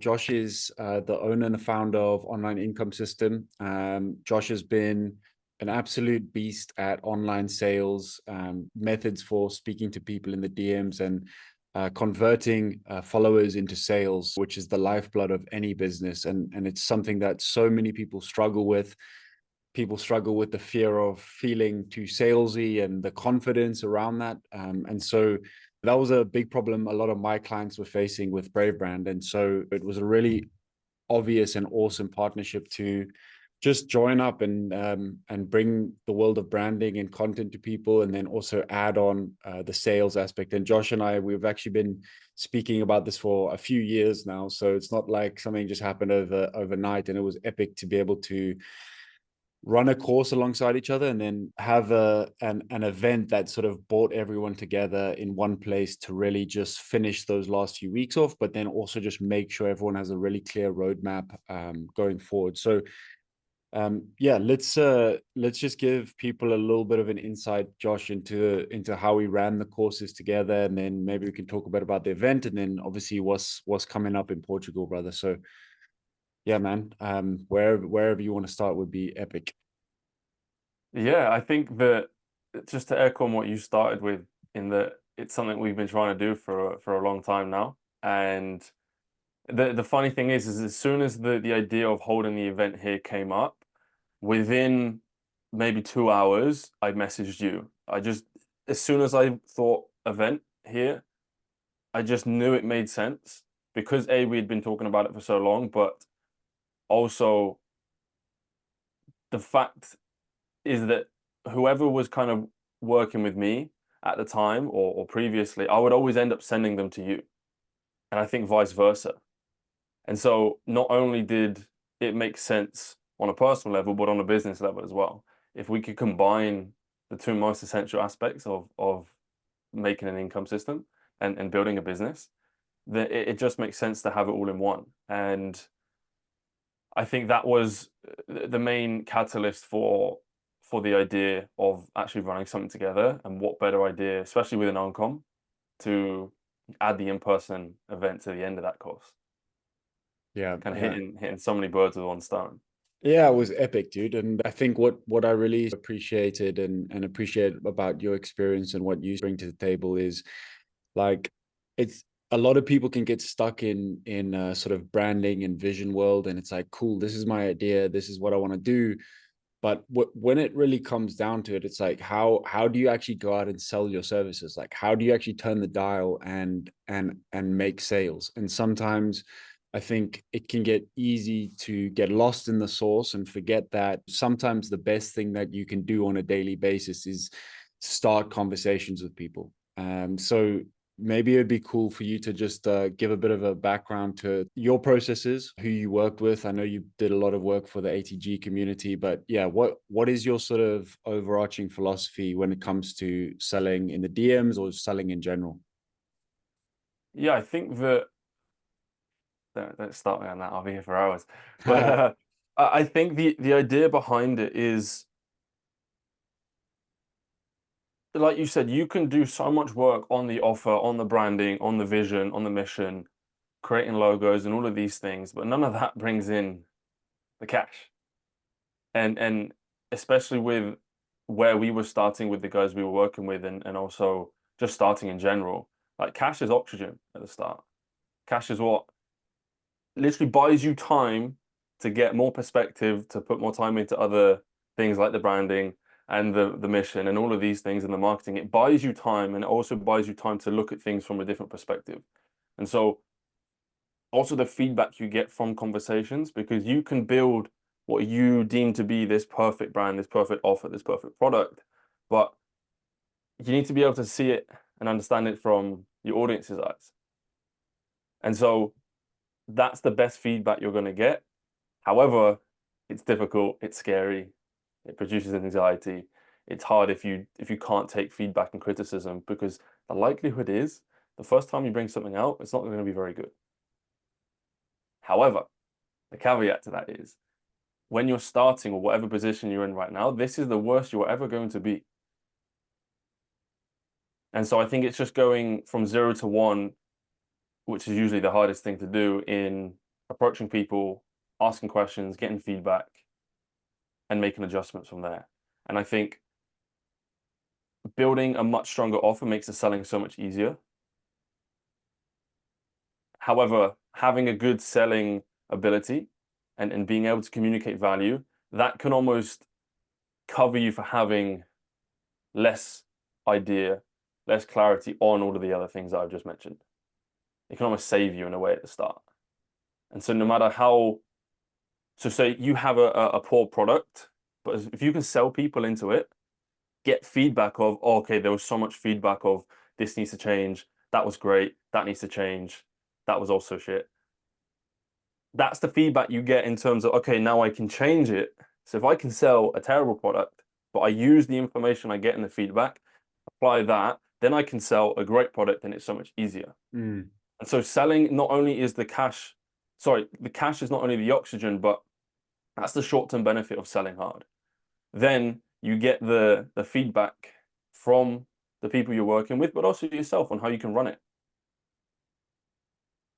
Josh is the owner and the founder of Online Income System. Josh has been an absolute beast at online sales, methods for speaking to people in the DMs and converting followers into sales, which is the lifeblood of any business. And it's something that so many people struggle with. People struggle with the fear of feeling too salesy and the confidence around that. And so that was a big problem a lot of my clients were facing with Brave Brand. And so it was a really obvious and awesome partnership to just join up and bring the world of branding and content to people, and then also add on the sales aspect. And Josh and I, we've actually been speaking about this for a few years now, so it's not like something just happened overnight. And it was epic to be able to run a course alongside each other and then have an event that sort of brought everyone together in one place to really just finish those last few weeks off, but then also just make sure everyone has a really clear roadmap going forward. So yeah, let's just give people a little bit of an insight, Josh, into how we ran the courses together, and then maybe we can talk a bit about the event, and then obviously what's coming up in Portugal, brother. So yeah, man, wherever you want to start would be epic. Yeah, I think that just to echo on what you started with, in that it's something we've been trying to do for a long time now. And the funny thing is as soon as the idea of holding the event here came up, within maybe 2 hours, I messaged you. As soon as I thought event here, I just knew it made sense because A, we had been talking about it for so long, but also the fact is that whoever was kind of working with me at the time or previously, I would always end up sending them to you. And I think vice versa. And so not only did it make sense on a personal level, but on a business level as well. If we could combine the two most essential aspects of making an income system and building a business, then it just makes sense to have it all in one. And I think that was the main catalyst for the idea of actually running something together. And what better idea, especially with an Uncom, to add the in-person event to the end of that course. Yeah, Kind of yeah. hitting so many birds with one stone. Yeah, it was epic, dude. And I think what I really appreciated and appreciate about your experience and what you bring to the table is like it's a lot of people can get stuck in sort of branding and vision world, and it's like, cool, this is my idea, this is what I want to do. But when it really comes down to it, it's like how do you actually go out and sell your services? Like how do you actually turn the dial and make sales? And sometimes I think it can get easy to get lost in the source and forget that sometimes the best thing that you can do on a daily basis is start conversations with people. So maybe it'd be cool for you to just give a bit of a background to your processes, who you worked with. I know you did a lot of work for the ATG community, but yeah, what is your sort of overarching philosophy when it comes to selling in the DMs or selling in general? Yeah, I think that don't start me on that. I'll be here for hours. But I think the idea behind it is, like you said, you can do so much work on the offer, on the branding, on the vision, on the mission, creating logos and all of these things, but none of that brings in the cash. And especially with where we were starting with the guys we were working with, and also just starting in general, like cash is oxygen at the start. Cash is what literally buys you time to get more perspective, to put more time into other things like the branding and the mission and all of these things and the marketing. It buys you time, and it also buys you time to look at things from a different perspective. And so also the feedback you get from conversations, because you can build what you deem to be this perfect brand, this perfect offer, this perfect product, but you need to be able to see it and understand it from your audience's eyes. And so that's the best feedback you're going to get. However, it's difficult, it's scary, it produces anxiety. It's hard if you can't take feedback and criticism, because the likelihood is the first time you bring something out, it's not going to be very good. However, the caveat to that is when you're starting or whatever position you're in right now, this is the worst you're ever going to be. And so I think it's just going from 0 to 1, which is usually the hardest thing to do in approaching people, asking questions, getting feedback, and making adjustments from there. And I think building a much stronger offer makes the selling so much easier. However, having a good selling ability and being able to communicate value, that can almost cover you for having less idea, less clarity on all of the other things that I've just mentioned. It can almost save you in a way at the start. And so no matter how, so say you have a poor product, but if you can sell people into it, get feedback of, oh, okay, there was so much feedback of this needs to change, that was great, that needs to change, that was also shit. That's the feedback you get in terms of, okay, now I can change it. So if I can sell a terrible product, but I use the information I get in the feedback, apply that, then I can sell a great product and it's so much easier. Mm. And so selling not only is the cash is not only the oxygen, but that's the short-term benefit of selling hard. Then you get the feedback from the people you're working with, but also yourself on how you can run it.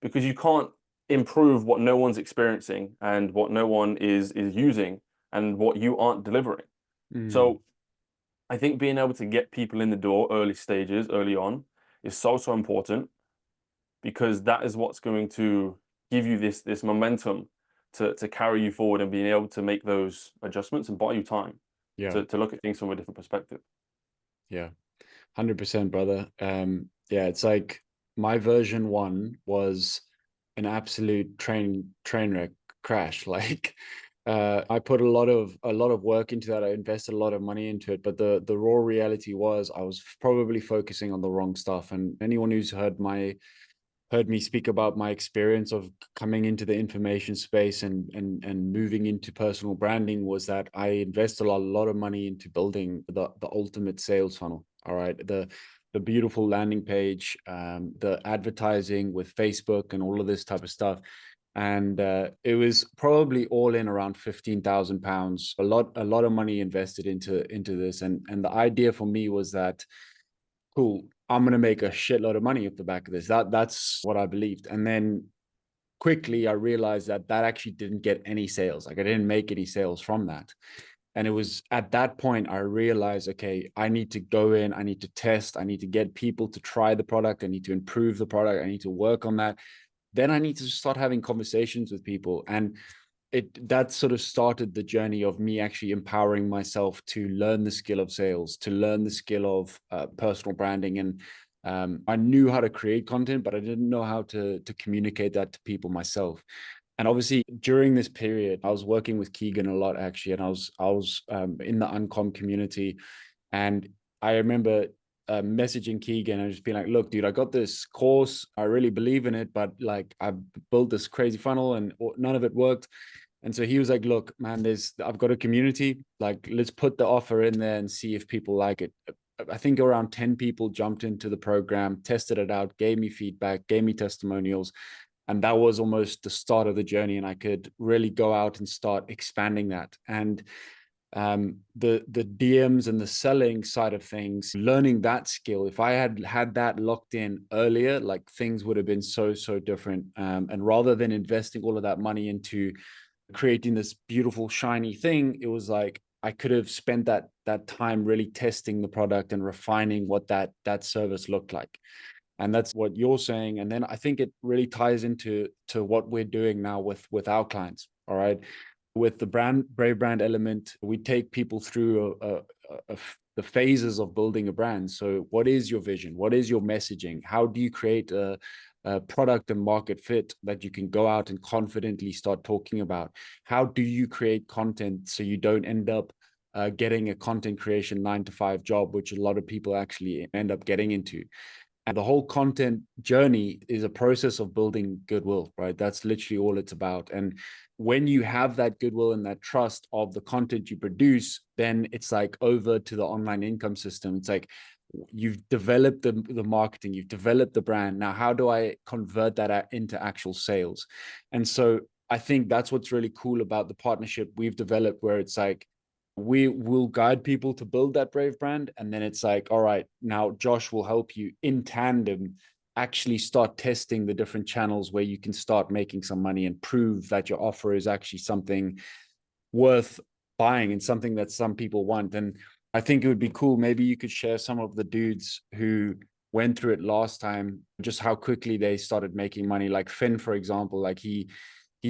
Because you can't improve what no one's experiencing and what no one is using and what you aren't delivering. Mm. So I think being able to get people in the door early stages, early on, is so important, because that is what's going to give you this momentum to carry you forward and being able to make those adjustments and buy you time Yeah. to look at things from a different perspective. Yeah. 100%, brother. Yeah, it's like my version 1 was an absolute train wreck crash. Like, I put a lot of work into that. I invested a lot of money into it, but the raw reality was I was probably focusing on the wrong stuff. And anyone who's heard me speak about my experience of coming into the information space and moving into personal branding was that I invested a lot of money into building the ultimate sales funnel. All right. The beautiful landing page, the advertising with Facebook and all of this type of stuff. And it was probably all in around £15,000, a lot of money invested into this. And the idea for me was that, cool, I'm going to make a shitload of money off the back of this. That's what I believed. And then quickly I realized that actually didn't get any sales. Like, I didn't make any sales from that. And it was at that point I realized, okay, I need to go in, I need to test, I need to get people to try the product, I need to improve the product, I need to work on that. Then I need to start having conversations with people. And that sort of started the journey of me actually empowering myself to learn the skill of sales, to learn the skill of personal branding. And I knew how to create content, but I didn't know how to communicate that to people myself. And obviously during this period, I was working with Keegan a lot, actually, and I was in the Uncom community. And I remember messaging Keegan and just being like, look, dude, I got this course, I really believe in it, but like, I've built this crazy funnel and none of it worked. And so he was like, look, man, I've got a community, like, let's put the offer in there and see if people like it. I think around 10 people jumped into the program, tested it out, gave me feedback, gave me testimonials. And that was almost the start of the journey. And I could really go out and start expanding that. And the DMs and the selling side of things, learning that skill, if I had that locked in earlier, like, things would have been so different. And rather than investing all of that money into creating this beautiful shiny thing, it was like I could have spent that time really testing the product and refining what that service looked like. And that's what you're saying. And then I think it really ties into what we're doing now with our clients. All right. With the brave brand element, we take people through the phases of building a brand. So what is your vision? What is your messaging? How do you create a product and market fit that you can go out and confidently start talking about? How do you create content so you don't end up getting a content creation 9-to-5 job, which a lot of people actually end up getting into? And the whole content journey is a process of building goodwill, right? That's literally all it's about. And when you have that goodwill and that trust of the content you produce, then it's like over to the online income system. It's like, you've developed the marketing, you've developed the brand. Now, how do I convert that into actual sales? And so I think that's what's really cool about the partnership we've developed, where it's like, we will guide people to build that brave brand. And then it's like, all right, now Josh will help you in tandem actually start testing the different channels where you can start making some money and prove that your offer is actually something worth buying and something that some people want. And I think it would be cool. Maybe you could share some of the dudes who went through it last time, just how quickly they started making money. Like Finn, for example, like he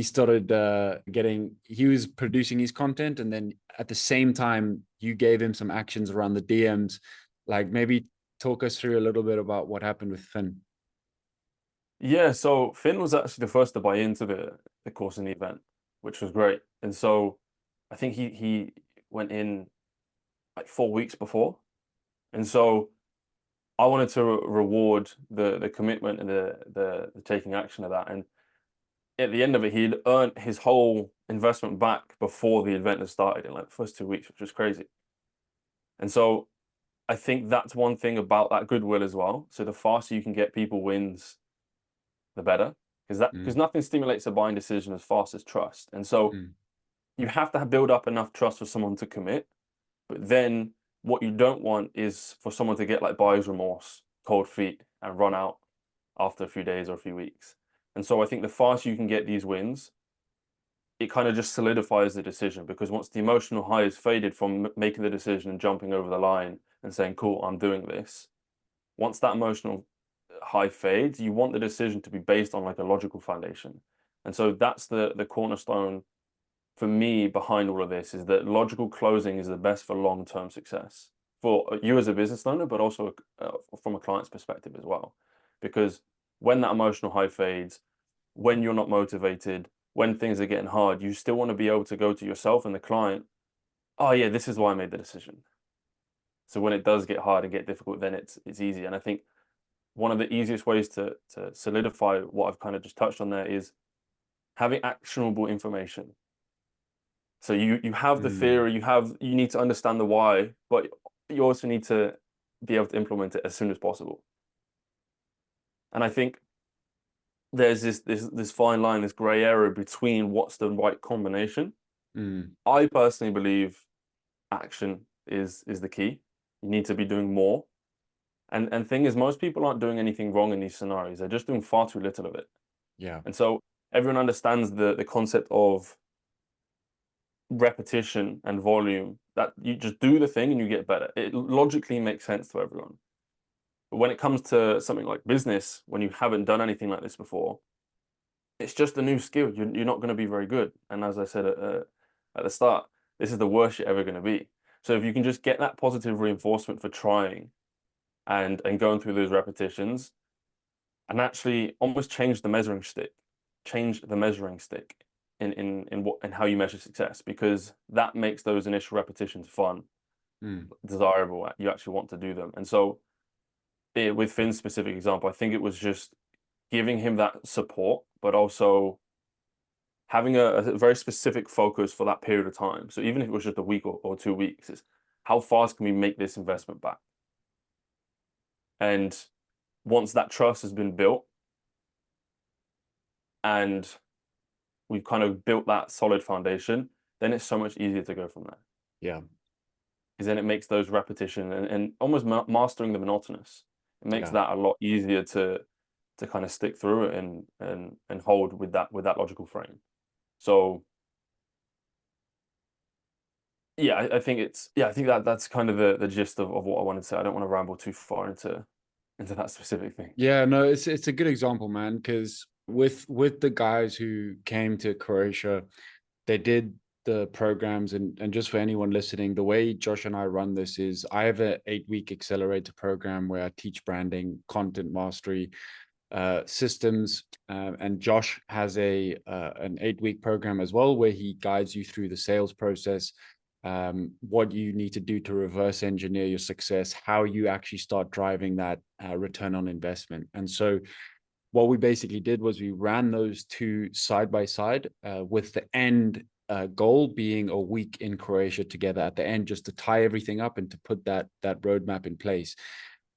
started he was producing his content, and then at the same time you gave him some actions around the DMs. Like maybe talk us through a little bit about what happened with Finn. Yeah, so Finn was actually the first to buy into the course in the event, which was great. And so I think he went in like 4 weeks before. And so I wanted to reward the commitment and the taking action of that. And at the end of it, he'd earned his whole investment back before the event had started in like the first 2 weeks, which was crazy. And so I think that's one thing about that goodwill as well. So the faster you can get people wins, the better, because Mm, nothing stimulates a buying decision as fast as trust. And so mm, you have to build up enough trust for someone to commit. But then what you don't want is for someone to get like buyer's remorse, cold feet, and run out after a few days or a few weeks. And so I think the faster you can get these wins, it kind of just solidifies the decision, because once the emotional high is faded from making the decision and jumping over the line and saying, cool, I'm doing this. Once that emotional high fades, you want the decision to be based on like a logical foundation. And so that's the cornerstone for me behind all of this, is that logical closing is the best for long-term success for you as a business owner, but also from a client's perspective as well. Because when that emotional high fades, when you're not motivated, when things are getting hard, you still want to be able to go to yourself and the client, oh yeah, this is why I made the decision. So when it does get hard and get difficult, then it's easy. And I think one of the easiest ways to solidify what I've kind of just touched on there is having actionable information. So you have the mm. theory, you need to understand the why, but you also need to be able to implement it as soon as possible. And I think there's this fine line, this gray area between what's the right combination. Mm, I personally believe action is the key. You need to be doing more. And thing is, most people aren't doing anything wrong in these scenarios. They're just doing far too little of it. yeah. And so everyone understands the concept of repetition and volume, that you just do the thing and you get better. It logically makes sense to everyone. But when it comes to something like business, when you haven't done anything like this before, it's just a new skill. You're not going to be very good. And as I said at the start, this is the worst you're ever going to be. So if you can just get that positive reinforcement for trying and going through those repetitions, and actually almost change the measuring stick in what and how you measure success, because that makes those initial repetitions fun, Mm, desirable. You actually want to do them. And so with Finn's specific example, I think it was just giving him that support, but also having a very specific focus for that period of time. So even if it was just a week or 2 weeks, it's how fast can we make this investment back? And once that trust has been built and we've kind of built that solid foundation, then it's so much easier to go from there. yeah. Because then it makes those repetition and almost mastering the monotonous. It makes Yeah. that a lot easier to kind of stick through it and hold with that logical frame. So yeah, I think I think that's kind of the gist of what I wanted to say. I don't want to ramble too far into that specific thing. Yeah, no, it's a good example, man, because with the guys who came to Croatia, they did the programs, and just for anyone listening, the way Josh and I run this is I have a 8-week accelerator program where I teach branding, content mastery, systems, and Josh has a an 8-week program as well where he guides you through the sales process, what you need to do to reverse engineer your success, how you actually start driving that return on investment. And so what we basically did was we ran those two side by side, with the end goal being a week in Croatia together at the end, just to tie everything up and to put that roadmap in place.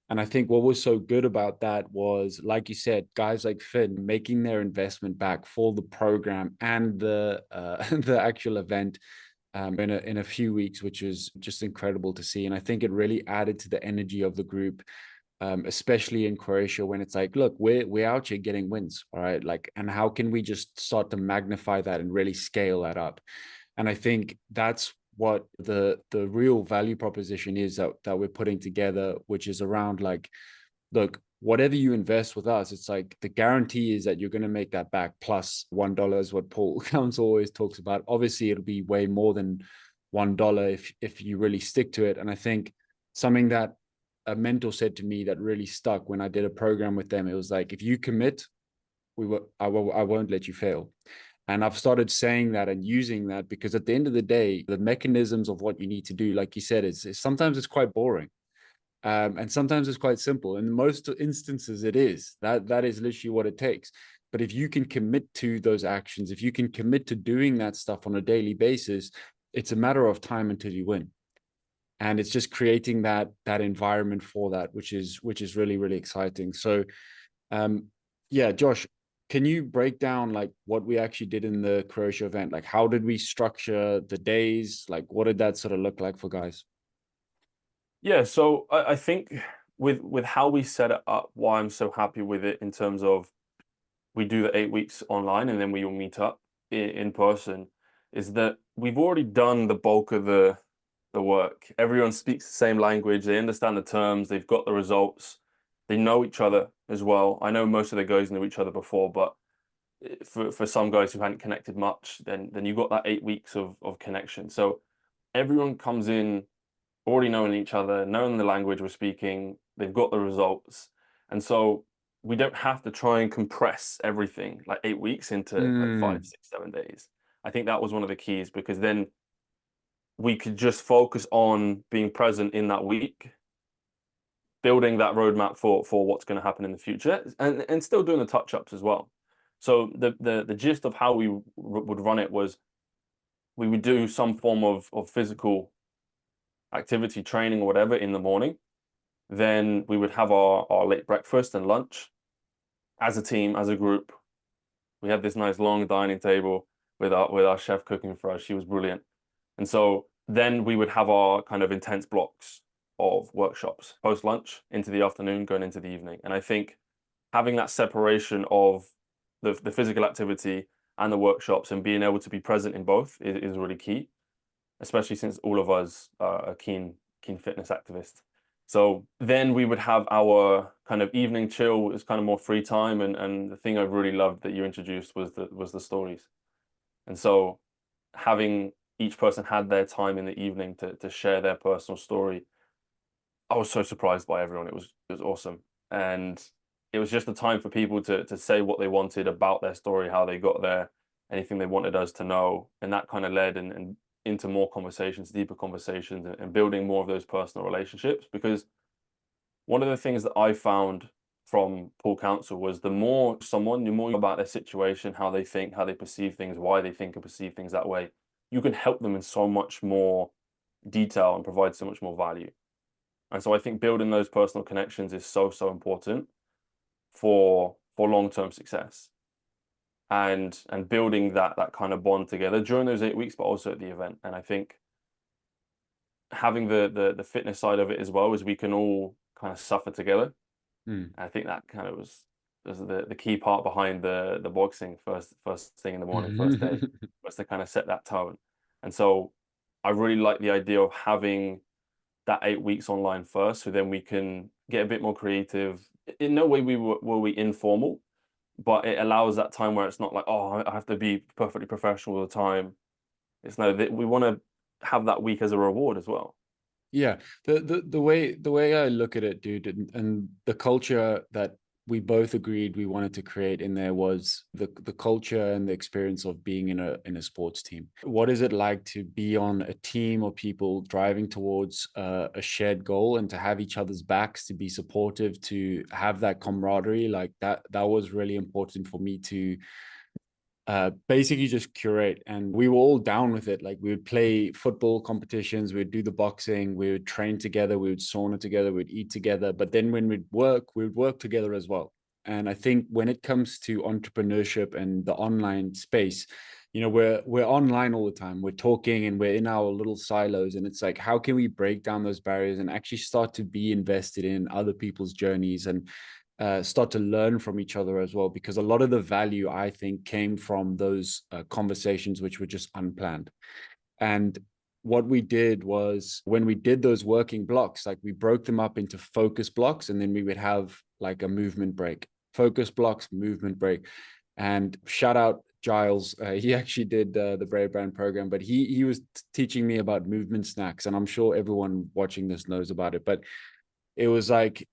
And I think what was so good about that was, like you said, guys like Finn making their investment back for the program and the the actual event, in a few weeks, which was just incredible to see. And I think it really added to the energy of the group. especially in Croatia, when it's like, look, we're out here getting wins, all right? Like, and how can we just start to magnify that and really scale that up? And I think that's what the real value proposition is that we're putting together, which is around like, look, whatever you invest with us, it's like the guarantee is that you're going to make that back plus $1 is what Paul Council always talks about. Obviously, it'll be way more than $1 if you really stick to it. And I think something that a mentor said to me that really stuck when I did a program with them, it was like, if you commit, I won't let you fail. And I've started saying that and using that because at the end of the day, the mechanisms of what you need to do, like you said, is sometimes it's quite boring. And sometimes it's quite simple. In most instances, it is. That is literally what it takes. But if you can commit to those actions, if you can commit to doing that stuff on a daily basis, it's a matter of time until you win. And it's just creating that environment for that, which is really, really exciting. So yeah, Josh, can you break down like what we actually did in the Croatia event? Like how did we structure the days? Like what did that sort of look like for guys? Yeah, so I think with how we set it up, why I'm so happy with it in terms of we do the 8 weeks online and then we all meet up in person, is that we've already done the bulk of the work. Everyone speaks the same language, they understand the terms, they've got the results, they know each other as well. I know most of the guys knew each other before, but for some guys who hadn't connected much, then you got that 8 weeks of connection. So everyone comes in already knowing each other, knowing the language we're speaking, they've got the results. And so we don't have to try and compress everything like 8 weeks into like five, Mm, 6, 7 days. I think that was one of the keys because then we could just focus on being present in that week, building that roadmap for what's going to happen in the future, and still doing the touch ups as well. So the gist of how we would run it was we would do some form of physical activity training or whatever in the morning. Then we would have our late breakfast and lunch as a team, as a group. We had this nice long dining table with our chef cooking for us. She was brilliant. And so then we would have our kind of intense blocks of workshops post lunch into the afternoon, going into the evening. And I think having that separation of the physical activity and the workshops and being able to be present in both is really key, especially since all of us are keen fitness activists. So then we would have our kind of evening chill is kind of more free time, and the thing I really loved that you introduced was the stories. And so having each person had their time in the evening to share their personal story, I was so surprised by everyone. It was awesome. And it was just a time for people to say what they wanted about their story, how they got there, anything they wanted us to know. And that kind of led and into more conversations, deeper conversations, and building more of those personal relationships. Because one of the things that I found from Paul Council was the more someone knew more about their situation, how they think, how they perceive things, why they think and perceive things that way, you can help them in so much more detail and provide so much more value. And so I think building those personal connections is so important for long-term success and building that kind of bond together during those 8 weeks, but also at the event. And I think having the fitness side of it as well is we can all kind of suffer together. mm. I think that kind of was the key part behind the boxing first thing in the morning, first day, was to kind of set that tone. And so I really like the idea of having that 8 weeks online first, so then we can get a bit more creative. In no way will we informal, but it allows that time where it's not like, oh, I have to be perfectly professional all the time. It's no, that we want to have that week as a reward as well. Yeah, the way I look at it, dude, and the culture that we both agreed we wanted to create in there was the culture and the experience of being in a sports team. What is it like to be on a team of people driving towards a shared goal and to have each other's backs, to be supportive, to have that camaraderie? Like that was really important for me to basically just curate, and we were all down with it. Like we would play football competitions, we would do the boxing, we would train together, we would sauna together, we'd eat together, but then when we would work together as well. And I think when it comes to entrepreneurship and the online space, we're online all the time. We're talking and we're in our little silos. And it's like, how can we break down those barriers and actually start to be invested in other people's journeys and start to learn from each other as well? Because a lot of the value, I think, came from those conversations which were just unplanned. And what we did was, when we did those working blocks, like we broke them up into focus blocks, and then we would have like a movement break, focus blocks, movement break. And shout out Giles. He actually did the Brave Brand program, but he was teaching me about movement snacks. And I'm sure everyone watching this knows about it. But it was like,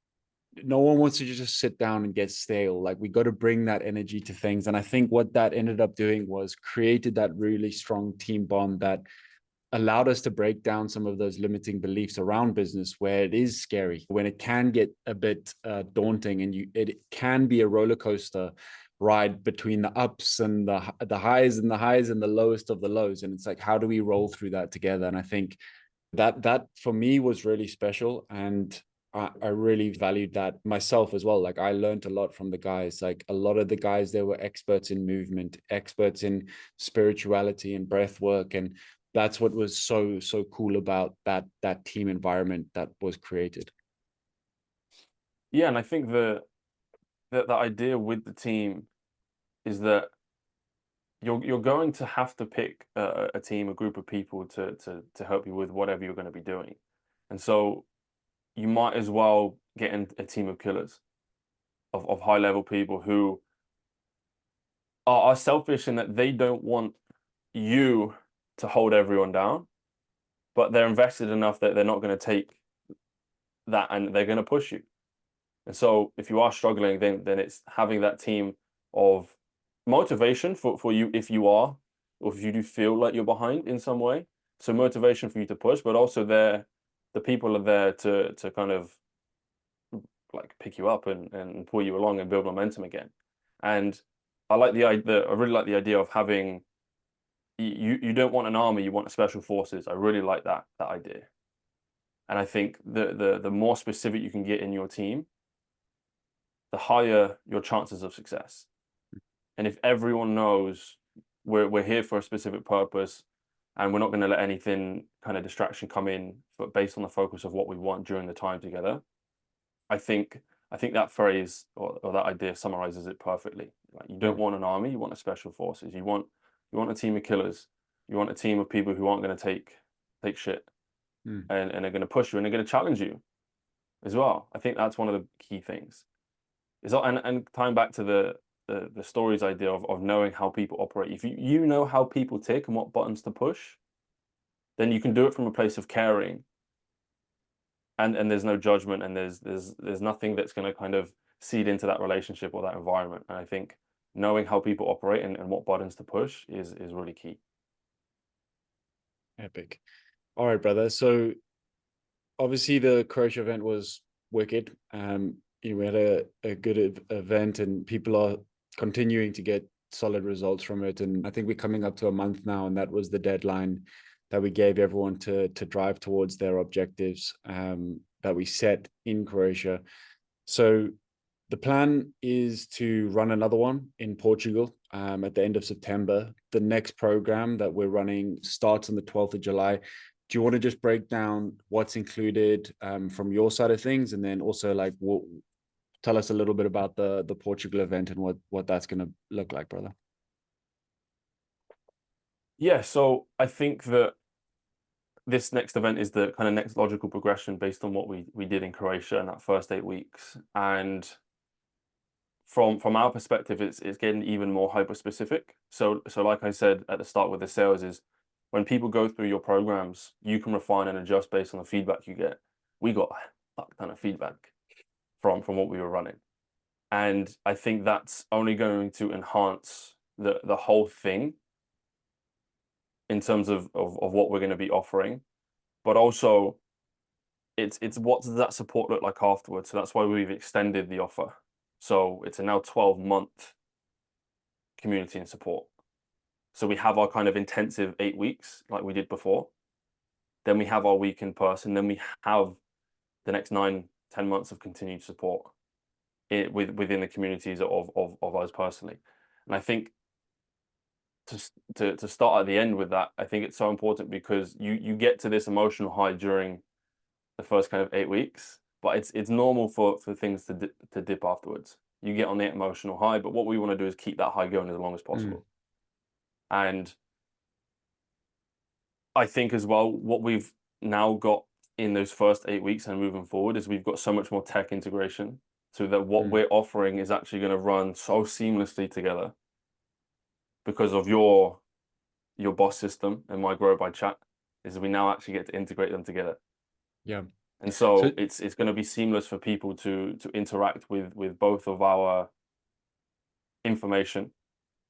no one wants to just sit down and get stale. Like, we got to bring that energy to things. And I think what that ended up doing was created that really strong team bond that allowed us to break down some of those limiting beliefs around business, where it is scary, when it can get a bit daunting, and it can be a roller coaster ride between the ups and the highs and the highs and the lowest of the lows. And it's like, how do we roll through that together? And I think that for me was really special. And I really valued that myself as well. Like, I learned a lot from the guys. Like, a lot of the guys, they were experts in movement, experts in spirituality and breath work. And that's what was so cool about that team environment that was created. Yeah, and I think the idea with the team is that you're going to have to pick a team, a group of people to help you with whatever you're going to be doing. And so you might as well get in a team of killers, of high level people who are selfish in that they don't want you to hold everyone down, but they're invested enough that they're not going to take that, and they're going to push you. And so if you are struggling, then it's having that team of motivation for you if you are, or if you do feel like you're behind in some way. So motivation for you to push, but also the people are there to kind of like pick you up and pull you along and build momentum again. And I like the idea. I really like the idea of having, you don't want an army, you want a special forces. I really like that idea. And I think the more specific you can get in your team, the higher your chances of success. And if everyone knows we're here for a specific purpose, and we're not going to let anything kind of distraction come in, but based on the focus of what we want during the time together, I think I think that phrase, or that idea summarizes it perfectly. Like, you don't Yeah. want an army, you want a special forces. You want a team of killers. You want a team of people who aren't going to take shit, Mm. and are going to push you, and they're going to challenge you as well. I think that's one of the key things. And tying back to the stories idea of knowing how people operate. If you know how people tick and what buttons to push, then you can do it from a place of caring, and there's no judgment, and there's nothing that's going to kind of seed into that relationship or that environment. And I think knowing how people operate and what buttons to push is really key. Epic. All right, brother. So obviously the Croatia event was wicked. We had a good event, and people are continuing to get solid results from it. And I think we're coming up to a month now, and that was the deadline that we gave everyone to drive towards their objectives that we set in Croatia. So the plan is to run another one in Portugal at the end of September. The next program that we're running starts on the 12th of July. Do you want to just break down what's included from your side of things, and then also like tell us a little bit about the Portugal event and what that's going to look like, brother? Yeah, so I think that this next event is the kind of next logical progression based on what we did in Croatia in that first 8 weeks. And from our perspective, it's getting even more hyper specific. So like I said at the start with the sales, is when people go through your programs, you can refine and adjust based on the feedback you get. We got a fuck ton of feedback from what we were running, and I think that's only going to enhance the whole thing in terms of what we're going to be offering. But also, it's what does that support look like afterwards? So that's why we've extended the offer. So it's a now 12-month community and support. So we have our kind of intensive 8 weeks like we did before. Then we have our week in person. Then we have the next 9, 10 months of continued support within the communities of us personally. And I think to start at the end with that, I think it's so important because you get to this emotional high during the first kind of 8 weeks, but it's normal for things to dip afterwards. You get on the emotional high, but what we want to do is keep that high going as long as Mm, possible. And I think as well, what we've now got in those first 8 weeks and moving forward is we've got so much more tech integration so that what mm, we're offering is actually going to run so seamlessly together because of your boss system and my grow by chat is we now actually get to integrate them together. yeah. And So so it's going to be seamless for people to interact with both of our information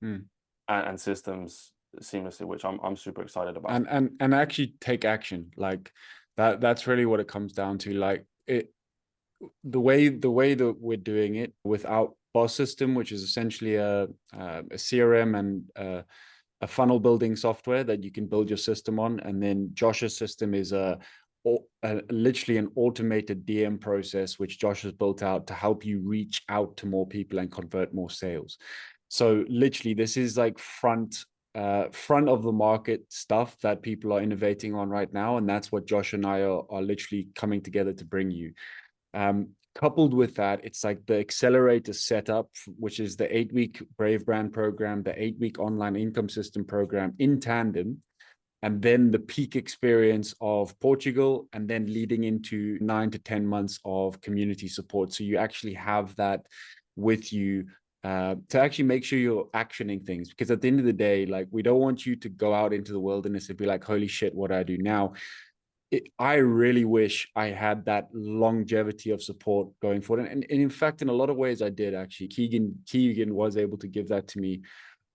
mm. and systems seamlessly, which I'm super excited about. And actually take action. Like that's really what it comes down to. Like it the way that we're doing it without boss system, which is essentially a CRM and a funnel building software that you can build your system on. And then Josh's system is literally an automated DM process, which Josh has built out to help you reach out to more people and convert more sales. So literally, this is like front of the market stuff that people are innovating on right now, and that's what Josh and I are literally coming together to bring you. Coupled with that, it's like the accelerator setup, which is the 8-week Brave Brand program, the 8-week online income system program in tandem, and then the peak experience of Portugal, and then leading into 9 to 10 months of community support. So you actually have that with you to actually make sure you're actioning things. Because at the end of the day, like we don't want you to go out into the wilderness and be like, holy shit, what do I do now? I really wish I had that longevity of support going forward. And in fact, in a lot of ways, I did actually. Keegan was able to give that to me.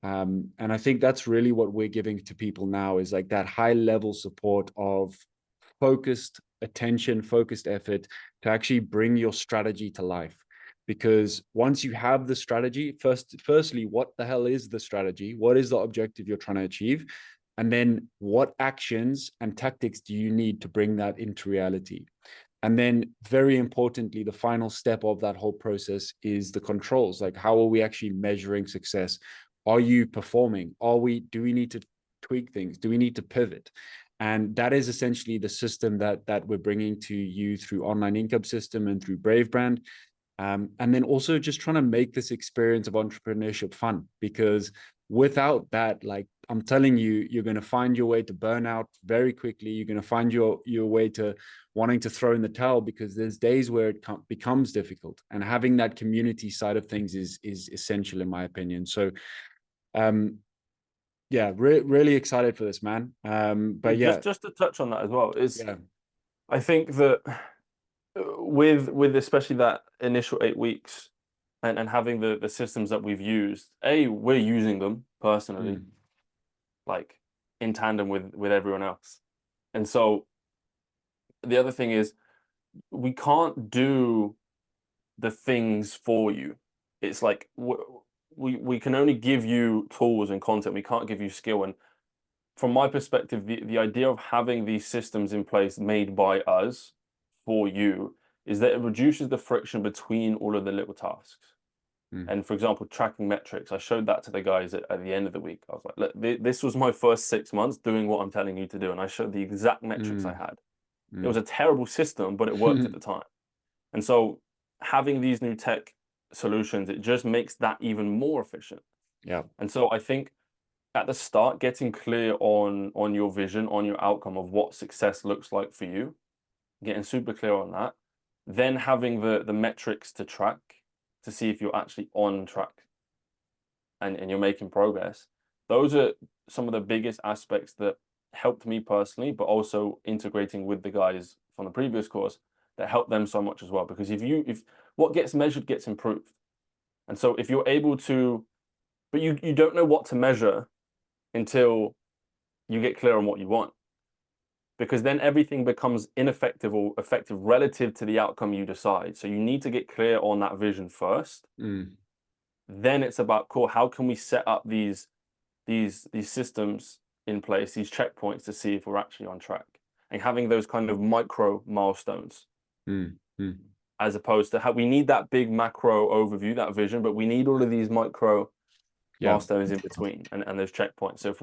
And I think that's really what we're giving to people now is like that high level support of focused attention, focused effort to actually bring your strategy to life. Because once you have the strategy, firstly, what the hell is the strategy? What is the objective you're trying to achieve? And then what actions and tactics do you need to bring that into reality? And then very importantly, the final step of that whole process is the controls. Like, how are we actually measuring success? Are you performing? Do we need to tweak things? Do we need to pivot? And that is essentially the system that we're bringing to you through online income system and through Brave Brand. And then also just trying to make this experience of entrepreneurship fun, because without that, like I'm telling you, you're going to find your way to burnout very quickly. You're going to find your way to wanting to throw in the towel, because there's days where it becomes difficult, and having that community side of things is essential in my opinion. So yeah, really excited for this, man. But yeah, Just to touch on that as well is yeah. I think that with especially that initial 8 weeks and having the systems that we've used, we're using them personally, Mm, like in tandem with everyone else. And so the other thing is we can't do the things for you. It's like we can only give you tools and content. We can't give you skill. And from my perspective, the idea of having these systems in place made by us for you is that it reduces the friction between all of the little tasks. mm, And for example, tracking metrics, I showed that to the guys at the end of the week. I was like, look, this was my first 6 months doing what I'm telling you to do. And I showed the exact metrics I mm, had. It was mm. a terrible system, but it worked at the time. And so having these new tech solutions, it just makes that even more efficient. Yeah. And so I think at the start, getting clear on your vision, on your outcome of what success looks like for you, getting super clear on that, then having the metrics to track to see if you're actually on track and you're making progress. Those are some of the biggest aspects that helped me personally, but also integrating with the guys from the previous course that helped them so much as well. Because if what gets measured gets improved. And so if you're able to, but you don't know what to measure until you get clear on what you want. Because then everything becomes ineffective or effective relative to the outcome you decide. So you need to get clear on that vision first. Mm, Then it's about, cool, how can we set up these systems in place, these checkpoints to see if we're actually on track, and having those kind of micro milestones. mm, mm. as opposed to how we need that big macro overview, that vision, but we need all of these micro Yeah. milestones in between and those checkpoints. So if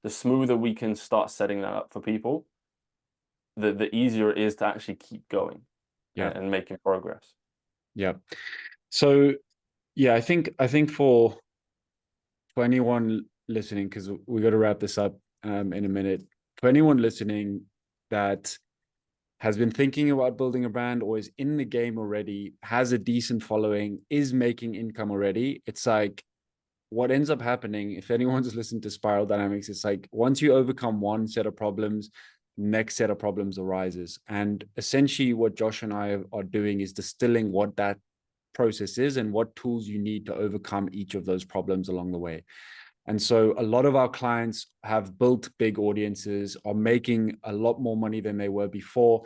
the smoother we can start setting that up for people, the easier it is to actually keep going Yeah. and making progress. Yeah. So yeah, I think for anyone listening, because we got to wrap this up in a minute. For anyone listening that has been thinking about building a brand or is in the game already, has a decent following, is making income already, it's like what ends up happening, if anyone's listened to Spiral Dynamics, it's like once you overcome one set of problems, next set of problems arises. And essentially what Josh and I are doing is distilling what that process is and what tools you need to overcome each of those problems along the way. And so a lot of our clients have built big audiences, are making a lot more money than they were before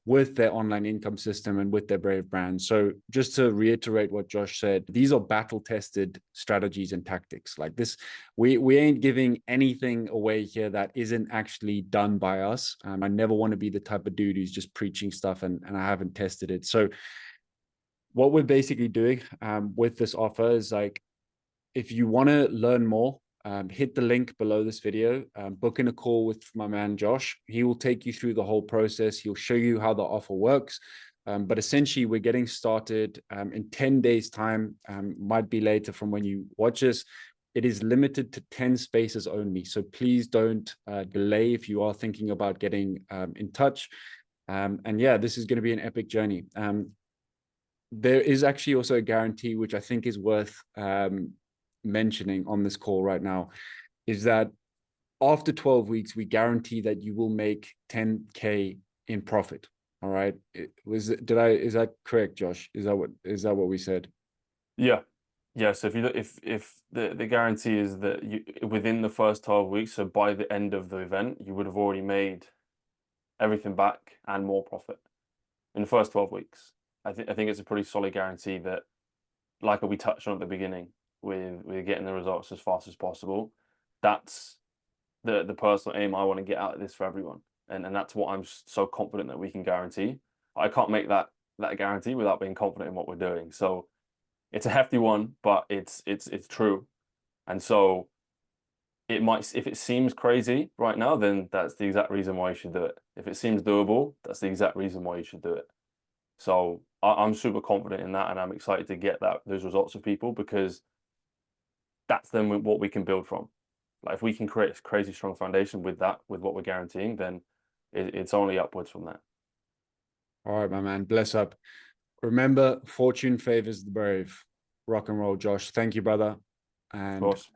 with their online income system and with their Brave brand. So just to reiterate what Josh said, these are battle-tested strategies and tactics. Like this, we ain't giving anything away here that isn't actually done by us. I never want to be the type of dude who's just preaching stuff and I haven't tested it. So what we're basically doing with this offer is like, if you want to learn more, hit the link below this video, book in a call with my man, Josh. He will take you through the whole process. He'll show you how the offer works. But essentially, we're getting started in 10 days' time, might be later from when you watch this. It is limited to 10 spaces only. So please don't delay if you are thinking about getting in touch. And yeah, this is going to be an epic journey. There is actually also a guarantee, which I think is worth mentioning on this call right now, is that after 12 weeks, we guarantee that you will make 10K in profit. All right. Is that correct, Josh? Is that what we said? Yeah. Yeah, so if you look, if the guarantee is that you within the first 12 weeks, so by the end of the event, you would have already made everything back and more profit in the first 12 weeks. I think it's a pretty solid guarantee that, like we touched on at the beginning, with getting the results as fast as possible. That's the personal aim I want to get out of this for everyone, and that's what I'm so confident that we can guarantee. I can't make that guarantee without being confident in what we're doing. So it's a hefty one, but it's true. And so it might, if it seems crazy right now, then that's the exact reason why you should do it. If it seems doable, that's the exact reason why you should do it. So I'm super confident in that, and I'm excited to get those results of people, because that's then what we can build from. Like if we can create a crazy strong foundation with that, with what we're guaranteeing, then it's only upwards from that. All right, my man. Bless up. Remember, fortune favors the brave. Rock and roll, Josh. Thank you, brother. Of And course.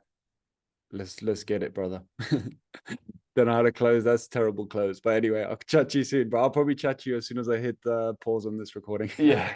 let's get it, brother. Don't know how to close. That's a terrible close. But anyway, I'll chat to you soon. But I'll probably chat to you as soon as I hit the pause on this recording. Yeah.